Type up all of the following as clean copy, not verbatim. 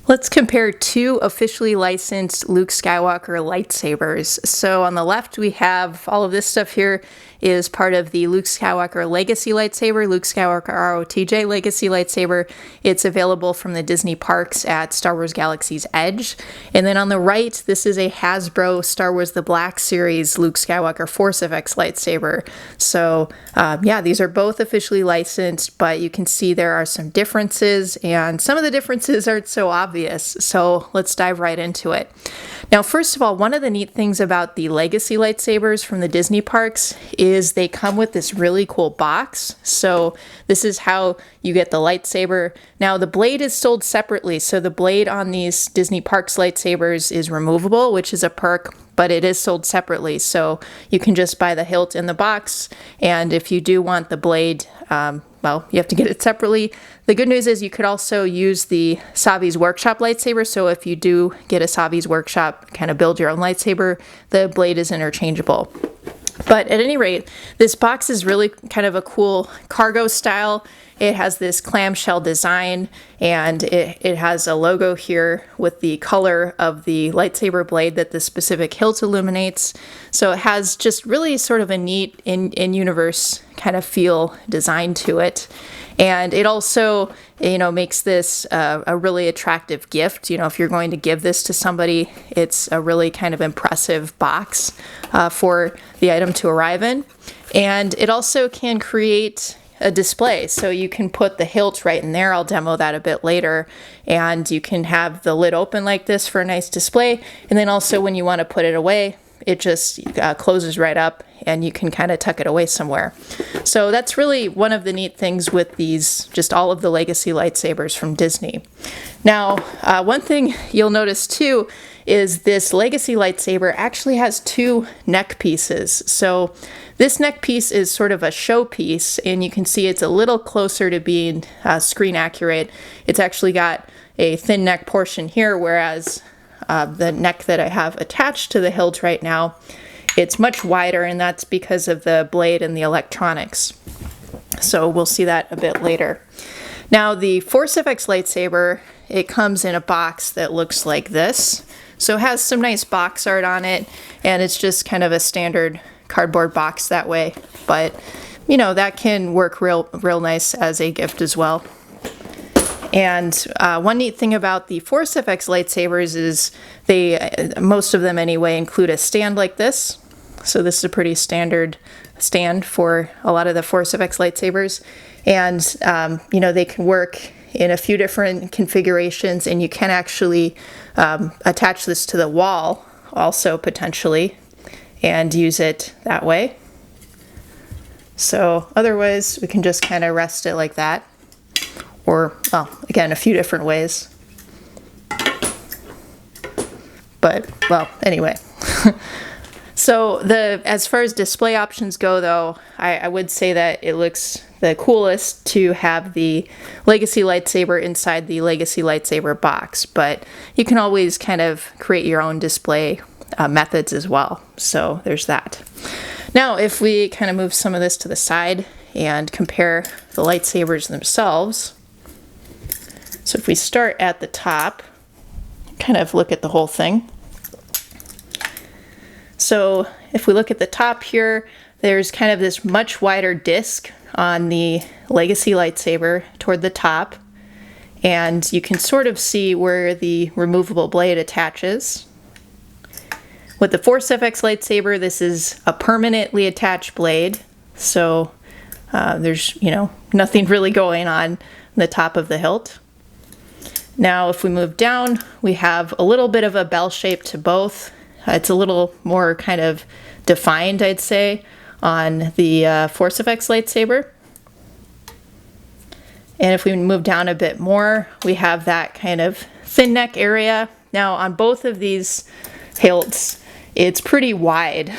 Let's compare two officially licensed Luke Skywalker lightsabers. So on the left, we have all of this stuff here is part of the Luke Skywalker Legacy lightsaber, Luke Skywalker ROTJ Legacy lightsaber. It's available from the Disney parks at Star Wars Galaxy's Edge. And then on the right, this is a Hasbro Star Wars The Black Series Luke Skywalker Force FX lightsaber. So yeah, these are both officially licensed, but you can see there are some differences, and some of the differences aren't so obvious. So let's dive right into it. Now, first of all, one of the neat things about the Legacy lightsabers from the Disney parks is they come with this really cool box. So this is how you get the lightsaber. Now, the blade is sold separately. So the blade on these Disney parks lightsabers is removable, which is a perk, but it is sold separately. So you can just buy the hilt in the box. And if you do want the blade, well, you have to get it separately. The good news is you could also use the Savi's Workshop lightsaber. So if you do get a Savi's Workshop, kind of build your own lightsaber, the blade is interchangeable. But at any rate, this box is really kind of a cool cargo style. It has this clamshell design, and it has a logo here with the color of the lightsaber blade that the specific hilt illuminates. So it has just really sort of a neat in-universe kind of feel design to it. And it also, makes this a really attractive gift. If you're going to give this to somebody, it's a really kind of impressive box for the item to arrive in. And it also can create a display. So you can put the hilt right in there. I'll demo that a bit later. And you can have the lid open like this for a nice display. And then also when you want to put it away, it just closes right up and you can kind of tuck it away somewhere. So that's really one of the neat things with these, just all of the Legacy lightsabers from Disney. Now, one thing you'll notice too is this Legacy lightsaber actually has two neck pieces. So this neck piece is sort of a show piece, and you can see it's a little closer to being screen accurate. It's actually got a thin neck portion here, whereas the neck that I have attached to the hilt right now, it's much wider, and that's because of the blade and the electronics. So we'll see that a bit later. Now, the Force FX lightsaber, it comes in a box that looks like this. So it has some nice box art on it, and it's just kind of a standard cardboard box that way. But, that can work real nice as a gift as well. And one neat thing about the Force FX lightsabers is most of them anyway, include a stand like this. So this is a pretty standard stand for a lot of the Force FX lightsabers. And, they can work in a few different configurations, and you can actually attach this to the wall also potentially and use it that way. So otherwise, we can just kind of rest it like that. Or, well, again, a few different ways. But, well, anyway. So as far as display options go, though, I would say that it looks the coolest to have the Legacy lightsaber inside the Legacy lightsaber box. But you can always kind of create your own display methods as well. So there's that. Now, if we kind of move some of this to the side and compare the lightsabers themselves. So if we start at the top, kind of look at the whole thing. So if we look at the top here, there's kind of this much wider disc on the Legacy lightsaber toward the top. And you can sort of see where the removable blade attaches. With the Force FX lightsaber, this is a permanently attached blade. So there's, nothing really going on the top of the hilt. Now, if we move down, we have a little bit of a bell shape to both. It's a little more kind of defined, I'd say, on the Force FX lightsaber. And if we move down a bit more, we have that kind of thin neck area. Now, on both of these hilts, it's pretty wide,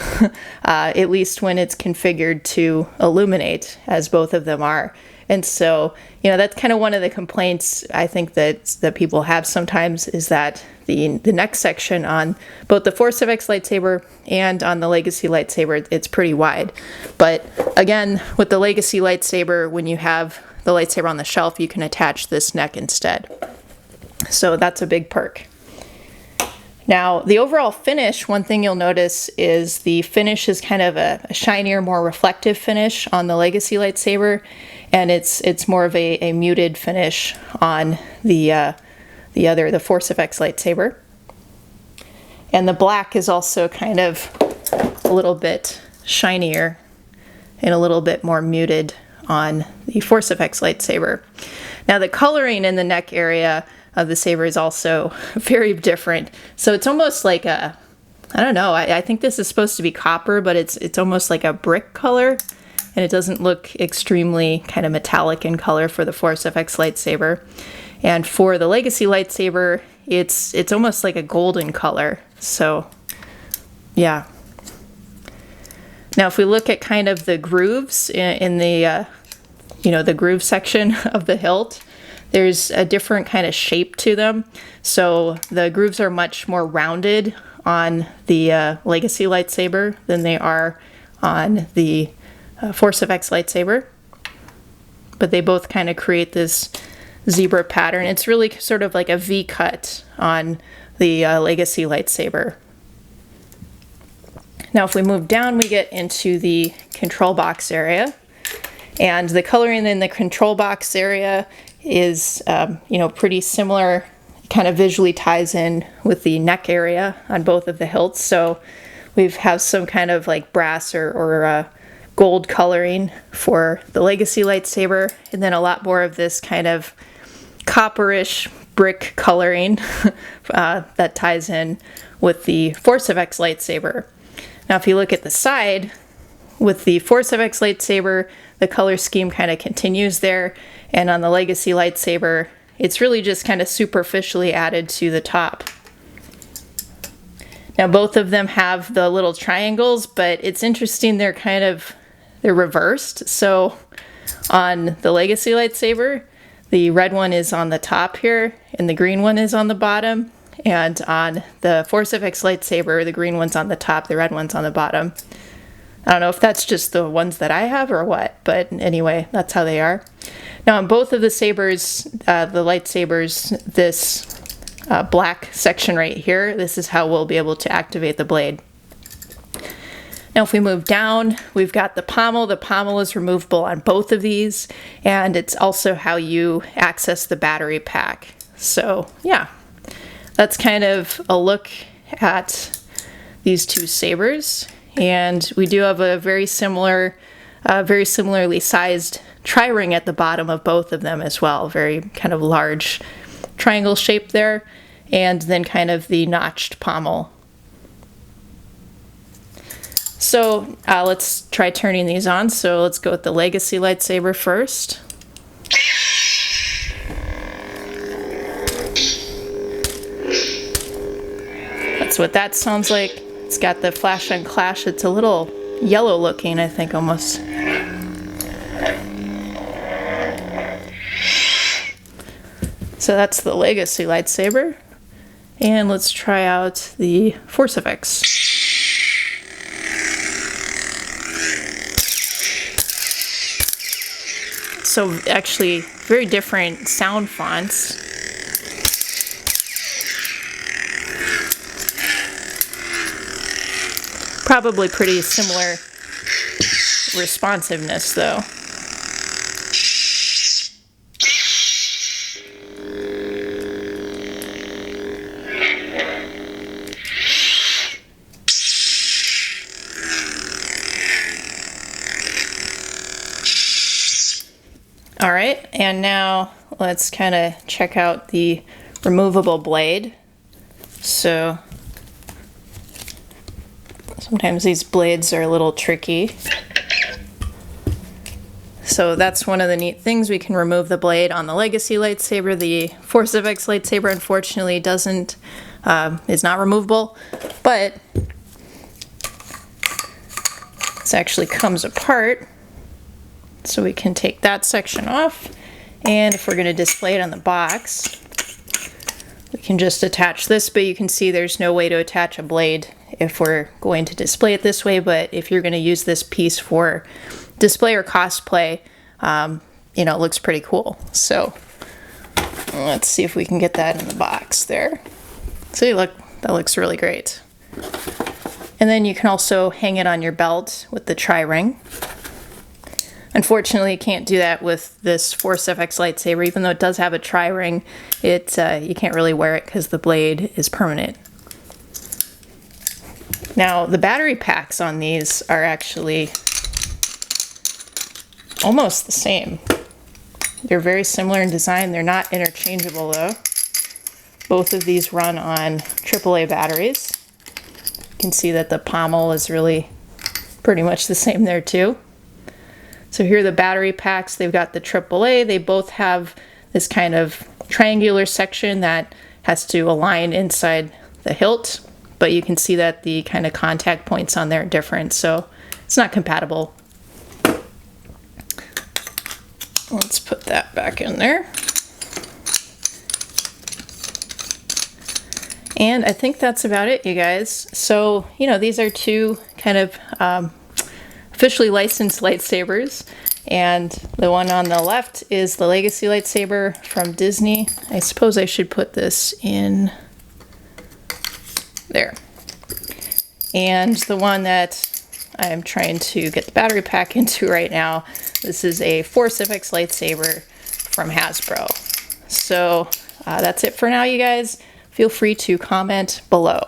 at least when it's configured to illuminate, as both of them are. And so, that's kind of one of the complaints I think that people have sometimes, is that the neck section on both the Force FX lightsaber and on the Legacy lightsaber, it's pretty wide. But again, with the Legacy lightsaber, when you have the lightsaber on the shelf, you can attach this neck instead. So that's a big perk. Now, the overall finish, one thing you'll notice is the finish is kind of a shinier, more reflective finish on the Legacy lightsaber, and it's more of a muted finish on the Force FX lightsaber. And the black is also kind of a little bit shinier and a little bit more muted on the Force FX lightsaber. Now, the coloring in the neck area of the saber is also very different. So it's almost like a, I don't know, I think this is supposed to be copper, but it's almost like a brick color, and it doesn't look extremely kind of metallic in color for the Force FX lightsaber. And for the Legacy lightsaber, it's almost like a golden color. So yeah. Now, if we look at kind of the grooves in the, the groove section of the hilt, there's a different kind of shape to them. So the grooves are much more rounded on the Legacy lightsaber than they are on the Force FX lightsaber. But they both kind of create this zebra pattern. It's really sort of like a V cut on the Legacy lightsaber. Now, if we move down, we get into the control box area. And the coloring in the control box area is, pretty similar, kind of visually ties in with the neck area on both of the hilts. So we have some kind of like brass or gold coloring for the Legacy lightsaber, and then a lot more of this kind of copperish brick coloring that ties in with the Force FX lightsaber. Now, if you look at the side, with the Force FX lightsaber, the color scheme kind of continues there, and on the Legacy lightsaber, it's really just kind of superficially added to the top. Now, both of them have the little triangles, but it's interesting, they're reversed. So on the Legacy lightsaber, the red one is on the top here, and the green one is on the bottom. And on the Force FX lightsaber, the green one's on the top, the red one's on the bottom. I don't know if that's just the ones that I have or what, but anyway, that's how they are. Now, on both of the sabers, the lightsabers, this black section right here, this is how we'll be able to activate the blade. Now, if we move down, we've got the pommel. The pommel is removable on both of these, and it's also how you access the battery pack. So, yeah, that's kind of a look at these two sabers. And we do have a very similarly sized tri-ring at the bottom of both of them as well. Very kind of large triangle shape there, and then kind of the notched pommel. So let's try turning these on. So let's go with the Legacy lightsaber first. That's what that sounds like. It's got the flash and clash. It's a little yellow looking, I think, almost. So that's the Legacy lightsaber. And let's try out the Force FX. So actually very different sound fonts. Probably pretty similar responsiveness though. All right, and now let's kind of check out the removable blade. So sometimes these blades are a little tricky. So that's one of the neat things. We can remove the blade on the Legacy lightsaber. The Force FX lightsaber, unfortunately, is not removable, but this actually comes apart. So we can take that section off, and if we're going to display it on the box, we can just attach this, but you can see there's no way to attach a blade if we're going to display it this way. But if you're going to use this piece for display or cosplay, it looks pretty cool. So Let's see if we can get that in the box there. See, look, that looks really great. And then you can also hang it on your belt with the tri-ring. Unfortunately, you can't do that with this Force FX lightsaber. Even though it does have a tri-ring, you can't really wear it because the blade is permanent. Now, the battery packs on these are actually almost the same. They're very similar in design. They're not interchangeable though. Both of these run on AAA batteries. You can see that the pommel is really pretty much the same there too. So here are the battery packs. They've got the AAA. They both have this kind of triangular section that has to align inside the hilt, but you can see that the kind of contact points on there are different, so it's not compatible. Let's put that back in there. And I think that's about it, you guys. So, you know, these are two kind of officially licensed lightsabers. And the one on the left is the Legacy lightsaber from Disney. I suppose I should put this in there. And the one that I'm trying to get the battery pack into right now, this is a Force FX lightsaber from Hasbro. So that's it for now, you guys. Feel free to comment below.